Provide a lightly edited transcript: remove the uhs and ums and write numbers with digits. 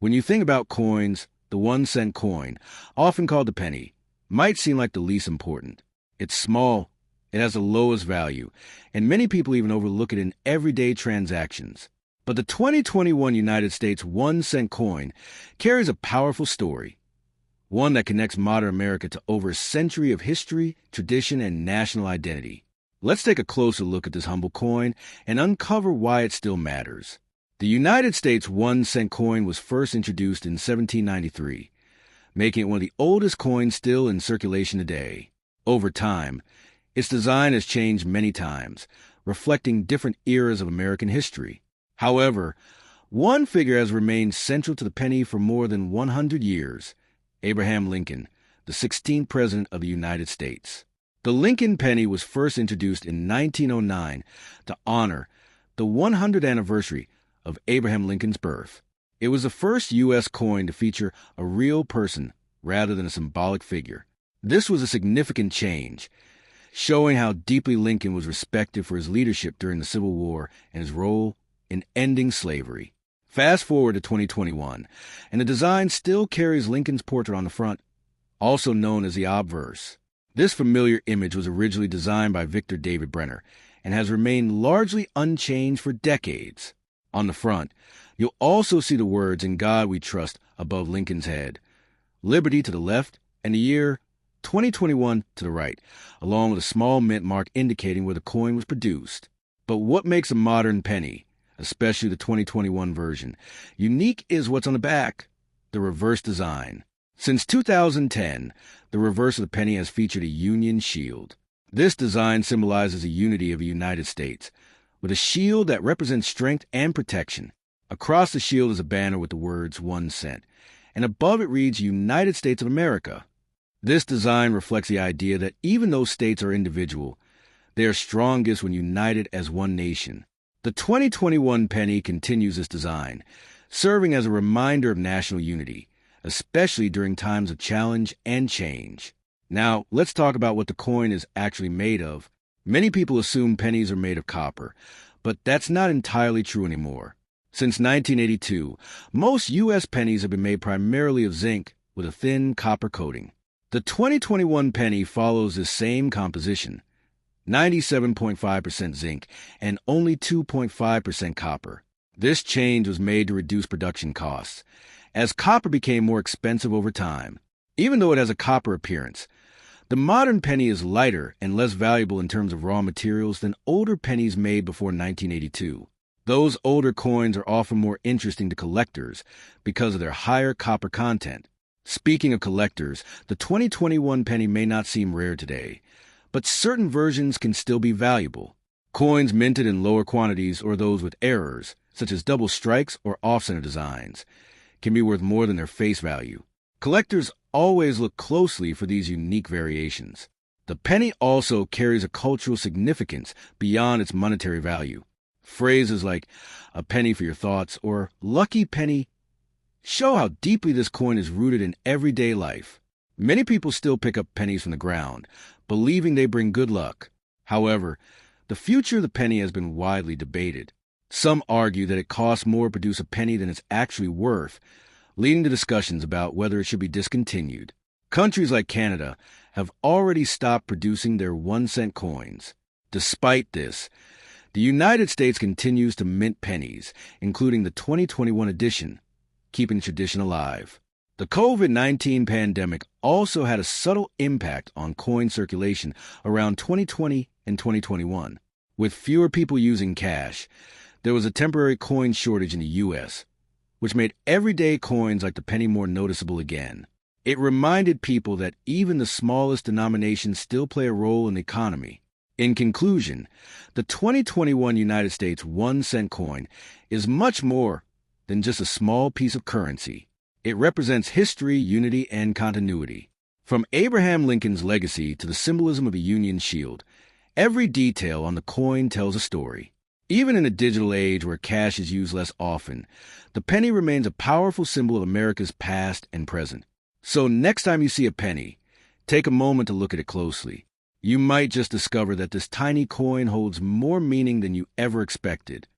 When you think about coins, the 1-cent coin, often called the penny, might seem like the least important. It's small, it has the lowest value, and many people even overlook it in everyday transactions. But the 2021 United States 1-cent coin carries a powerful story, one that connects modern America to over a century of history, tradition, and national identity. Let's take a closer look at this humble coin and uncover why it still matters. The United States 1-cent coin was first introduced in 1793, making it one of the oldest coins still in circulation today. Over time, its design has changed many times, reflecting different eras of American history. However, one figure has remained central to the penny for more than 100 years: Abraham Lincoln, the 16th President of the United States. The Lincoln penny was first introduced in 1909 to honor the 100th anniversary of Abraham Lincoln's birth. It was the first U.S. coin to feature a real person rather than a symbolic figure. This was a significant change, showing how deeply Lincoln was respected for his leadership during the Civil War and his role in ending slavery. Fast forward to 2021, and the design still carries Lincoln's portrait on the front, also known as the obverse. This familiar image was originally designed by Victor David Brenner and has remained largely unchanged for decades. On the front, you'll also see the words "In God We Trust" above Lincoln's head, Liberty to the left, and the year 2021 to the right, along with a small mint mark indicating where the coin was produced. But what makes a modern penny, especially the 2021 version, unique is what's on the back: the reverse design. Since 2010, the reverse of the penny has featured a Union shield. This design symbolizes the unity of the United States, with a shield that represents strength and protection. Across the shield is a banner with the words 1 cent, and above it reads United States of America. This design reflects the idea that even though states are individual, they are strongest when united as one nation. The 2021 penny continues this design, serving as a reminder of national unity, especially during times of challenge and change. Now, let's talk about what the coin is actually made of. Many people assume pennies are made of copper, but that's not entirely true anymore. Since 1982, most U.S. pennies have been made primarily of zinc with a thin copper coating. The 2021 penny follows the same composition: 97.5% zinc and only 2.5% copper. This change was made to reduce production costs, as copper became more expensive over time. Even though it has a copper appearance, the modern penny is lighter and less valuable in terms of raw materials than older pennies made before 1982. Those older coins are often more interesting to collectors because of their higher copper content. Speaking of collectors, the 2021 penny may not seem rare today, but certain versions can still be valuable. Coins minted in lower quantities or those with errors, such as double strikes or off-center designs, can be worth more than their face value. Collectors always look closely for these unique variations. The penny also carries a cultural significance beyond its monetary value. Phrases like "a penny for your thoughts" or "lucky penny" show how deeply this coin is rooted in everyday life. Many people still pick up pennies from the ground, believing they bring good luck. However, the future of the penny has been widely debated. Some argue that it costs more to produce a penny than it's actually worth, leading to discussions about whether it should be discontinued. Countries like Canada have already stopped producing their 1-cent coins. Despite this, the United States continues to mint pennies, including the 2021 edition, keeping the tradition alive. The COVID-19 pandemic also had a subtle impact on coin circulation around 2020 and 2021. With fewer people using cash, there was a temporary coin shortage in the U.S., which made everyday coins like the penny more noticeable again. It reminded people that even the smallest denominations still play a role in the economy. In conclusion, the 2021 United States 1-cent coin is much more than just a small piece of currency. It represents history, unity, and continuity. From Abraham Lincoln's legacy to the symbolism of the Union shield, every detail on the coin tells a story. Even in a digital age where cash is used less often, the penny remains a powerful symbol of America's past and present. So next time you see a penny, take a moment to look at it closely. You might just discover that this tiny coin holds more meaning than you ever expected.